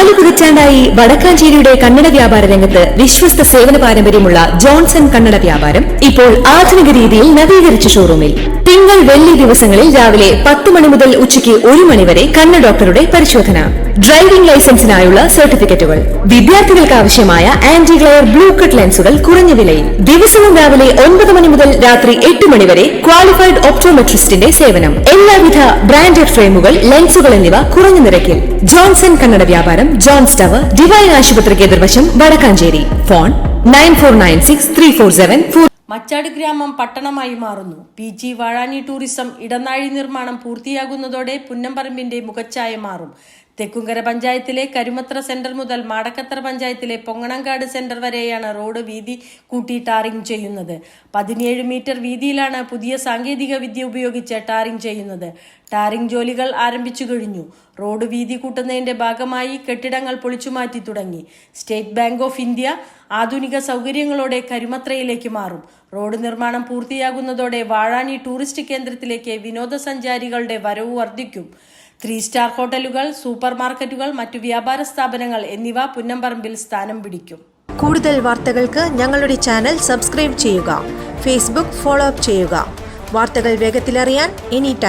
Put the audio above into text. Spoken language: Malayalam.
4 പതിറ്റാണ്ടായി വടക്കാഞ്ചേരിയുടെ കന്നഡ വ്യാപാര രംഗത്ത് വിശ്വസ്ത സേവന പാരമ്പര്യമുള്ള ജോൺസൺ കന്നഡ വ്യാപാരം ഇപ്പോൾ ആധുനിക രീതിയിൽ നവീകരിച്ച ഷോറൂമിൽ തിങ്കൾ വെള്ളി ദിവസങ്ങളിൽ രാവിലെ 10 മണി മുതൽ ഉച്ചയ്ക്ക് 1 മണി വരെ കണ്ണ് ഡോക്ടറുടെ പരിശോധന, ഡ്രൈവിംഗ് ലൈസൻസിനായുള്ള സർട്ടിഫിക്കറ്റുകൾ, വിദ്യാർത്ഥികൾക്ക് ആവശ്യമായ ആന്റി ഗ്ലെയർ ബ്ലൂ കട്ട് ലെൻസുകൾ കുറഞ്ഞ വിലയിൽ, ദിവസവും രാവിലെ 9 മണി മുതൽ രാത്രി 8 മണി വരെ ക്വാളിഫൈഡ് ഒപ്റ്റോമെട്രിസ്റ്റിന്റെ സേവനം, എല്ലാവിധ ബ്രാൻഡഡ് ഫ്രെയിമുകൾ, ലെൻസുകൾ എന്നിവ കുറഞ്ഞ നിരക്കിൽ. ജോൺസൺ കന്നഡ വ്യാപാരം, ജോൺസ് ടവർ, ഡിവൈൻ ആശുപത്രിക്ക് എതിർവശം, വടക്കാഞ്ചേരി. ഫോൺ 94963474. മച്ചാട് ഗ്രാമം പട്ടണമായി മാറുന്നു. PG വാഴാനി ടൂറിസം ഇടനാഴി നിർമ്മാണം പൂർത്തിയാകുന്നതോടെ പുന്നംപറമ്പിന്റെ മുഖച്ഛായ മാറും. തെക്കുംകര പഞ്ചായത്തിലെ കരുമത്ര സെന്റർ മുതൽ മാടക്കത്തറ പഞ്ചായത്തിലെ പൊങ്ങണങ്കാട് സെന്റർ വരെയാണ് റോഡ് വീതി കൂട്ടി ടാറിംഗ് ചെയ്യുന്നത്. 17 മീറ്റർ വീതിയിലാണ് പുതിയ സാങ്കേതിക വിദ്യ ഉപയോഗിച്ച് ടാറിംഗ് ചെയ്യുന്നത്. ടാറിംഗ് ജോലികൾ ആരംഭിച്ചു കഴിഞ്ഞു. റോഡ് വീതി കൂട്ടുന്നതിന്റെ ഭാഗമായി കെട്ടിടങ്ങൾ പൊളിച്ചുമാറ്റി തുടങ്ങി. സ്റ്റേറ്റ് ബാങ്ക് ഓഫ് ഇന്ത്യ ആധുനിക സൗകര്യങ്ങളോടെ കരുമത്രയിലേക്ക് മാറും. റോഡ് നിർമ്മാണം പൂർത്തിയാകുന്നതോടെ വാഴാനി ടൂറിസ്റ്റ് കേന്ദ്രത്തിലേക്ക് വിനോദസഞ്ചാരികളുടെ വരവ് വർദ്ധിക്കും. 3 സ്റ്റാർ ഹോട്ടലുകൾ, സൂപ്പർ മാർക്കറ്റുകൾ, മറ്റു വ്യാപാര സ്ഥാപനങ്ങൾ എന്നിവ പുന്നംപറമ്പിൽ സ്ഥാനം പിടിക്കും. കൂടുതൽ വാർത്തകൾക്ക് ഞങ്ങളുടെ ചാനൽ സബ്സ്ക്രൈബ് ചെയ്യുക. ഫേസ്ബുക്ക് ഫോളോ അപ്പ് ചെയ്യുക. വാർത്തകൾ വേഗത്തിലറിയാൻ എനി ടൈം